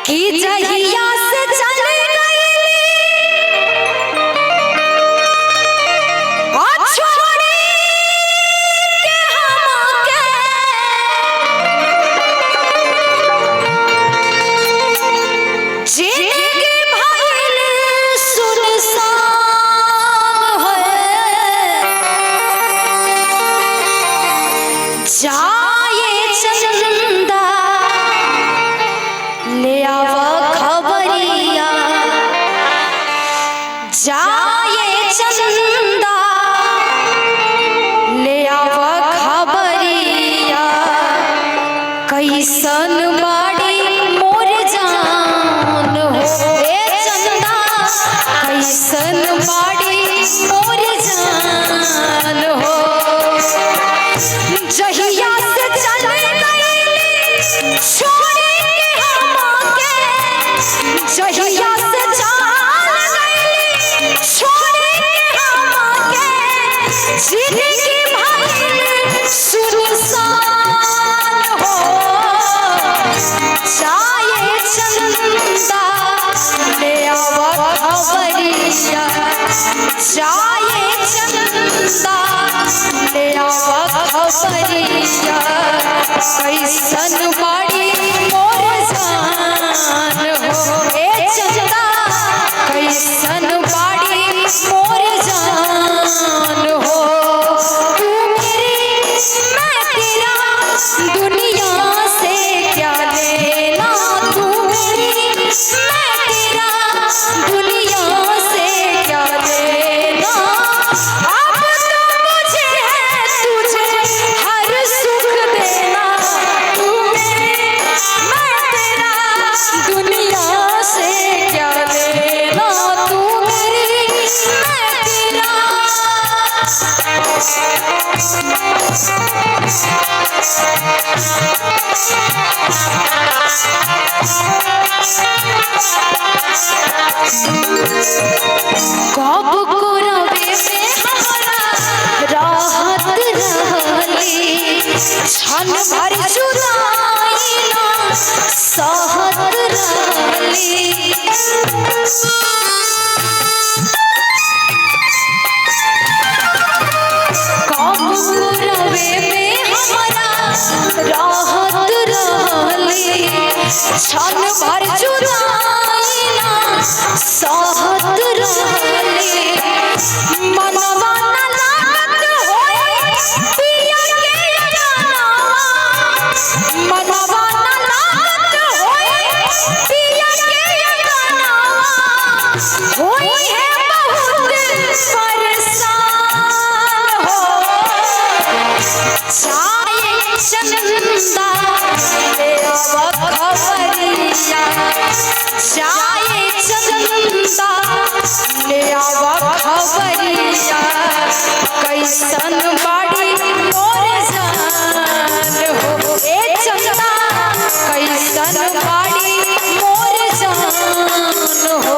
कि जहिया से चले गई और छोड़ी के हमके जिंदगी भइल सुनसान है। जाए चंदा ले आवा खबरिया, जाए चंदा ले आवा खबरिया, कैसन बाड़ी मोर जान हो। ए चंदा कैसन बाड़ी मोर जान हो। जहिया से चले गई छोड़ी के हमके, जहिया से चले गई छोड़ी के हमके, जिंदगी भइल सुनसान हो। जाए चंदा ले आवा खबरिया, जाए चंदा ले आवा खबरिया, कैसन बाड़ी मोर जान हो। ए चंदा कैसन बाड़ी मोर जान हो। तू मेरी मैं तेरा दुनिया से क्या लेना, तू मेरी मैं तेरा दुनिया से क्या लेना। अब तो मुझे है तुझे हर सुख देना, तू मेरी मैं तेरा दुनिया से क्या लेना, तू मेरी मैं तेरा। कब को रवे में हमारा राहत रहली, क्षण भर जुदाई ना सहत रहली। कब को रवे में हमारा राहत रहली, क्षण भर जुदाई ना सहत रहली। मनवा न लागत होई पिया के अगनावा, मनवा न लागत होई पिया के अगनावा, होई है बहुत परेशान हो। जाए चंदा ले आवा खबरिया, जाए चंदा ले आवा खबरिया, कैसन बाड़ी मोर जान हो। ए चंदा कैसन बाड़ी मोर जान हो।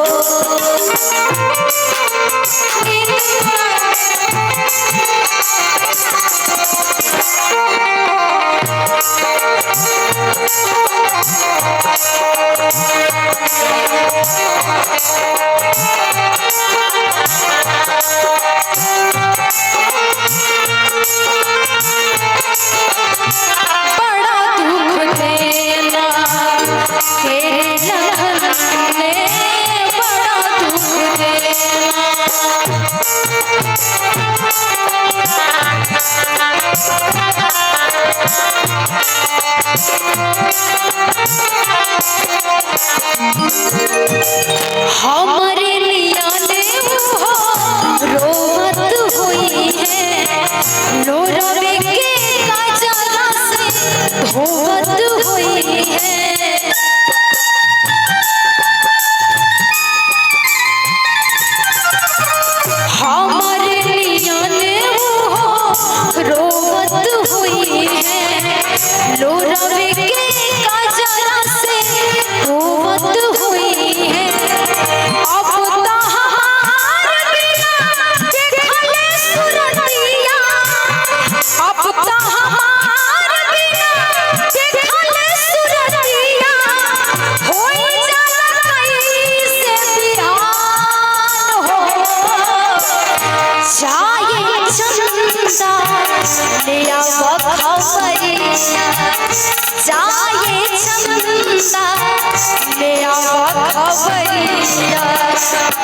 खबरिया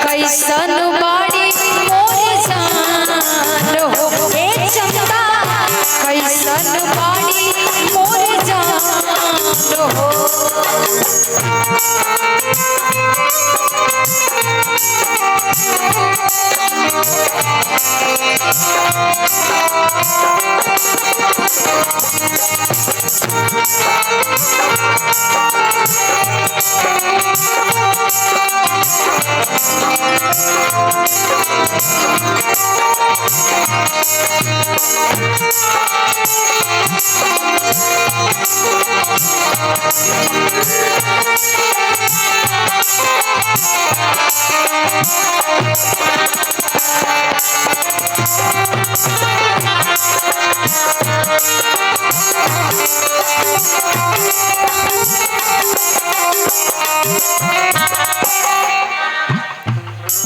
कैसन बाड़ी मोर जान हो ए चंदा कैसन बाड़ी मोर जान हो।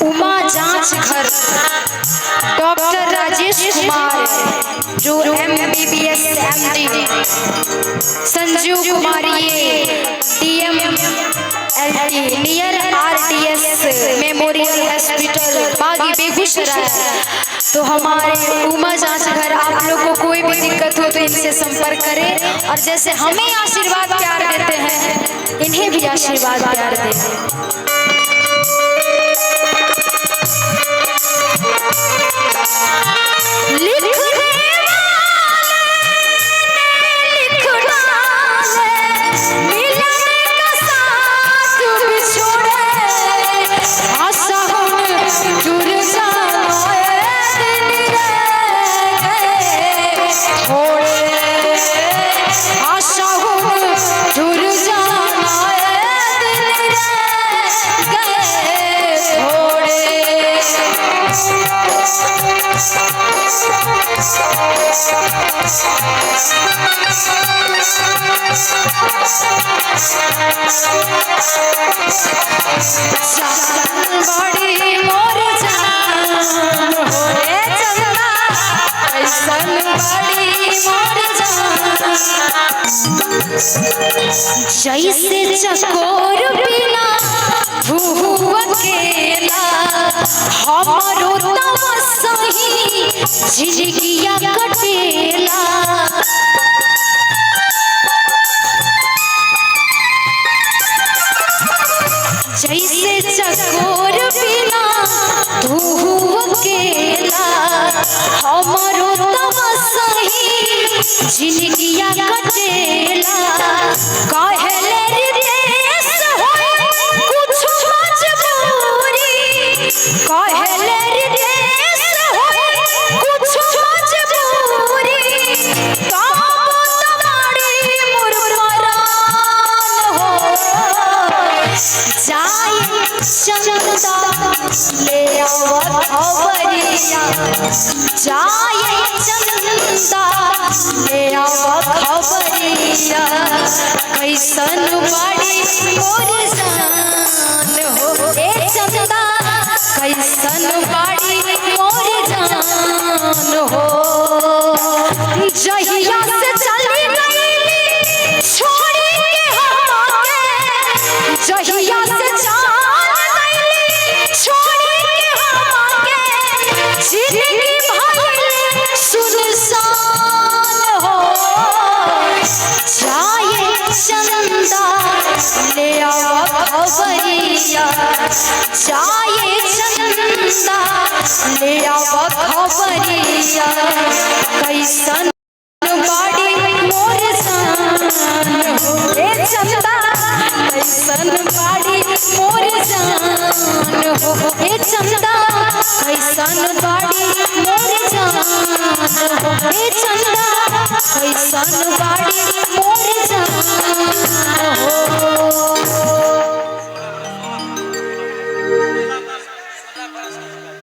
उमा जांच घर डॉक्टर राजेश कुमार जो MBBS MD, संजीव कुमारी DMLT नियर RTS मेमोरियल हॉस्पिटल बागी बेगूसराय। तो हमारे उमा जांच घर आप लोग को कोई भी दिक्कत हो तो इनसे संपर्क करें और जैसे हमें आशीर्वाद प्यार देते हैं इन्हें भी आशीर्वाद प्यार दें। बड़ी मोर जान हो रे चंदा कैसन बड़ी मोर जान। जैसे चकोर बिना धूप अकेला हमारो तवा सही झिझकिया कटेला। जैसे चकोर बिना धूप अकेला हमारो तवा सही झिझकिया कटेला। कहले रितेश होए कुछ मजबूरी, कहले रितेश होए कुछ मजबूरी, काबू तुम्हारी मुरमरान हो। जाए चंदा ले आओ खबरिया, जाए चंदा ले आओ खबरिया कैसन बड़ी मोर जान हो ए चंदा कैसन बड़ी मोर जान हो। जहिया से चली गई छोड़ी के हमके, जहिया से जान गई छोड़ी के हमके जिंदगी भर सुनसान हो। जाए चंदा ले आओ खबरिया, जाए चंदा ले आओ खबरिया कैसन बड़ी मोर जान हो ए चंदा कैसन बड़ी मोर जान हो ए चंदा कैसन बड़ी मोर जान हो ए चंदा कैसन बड़ी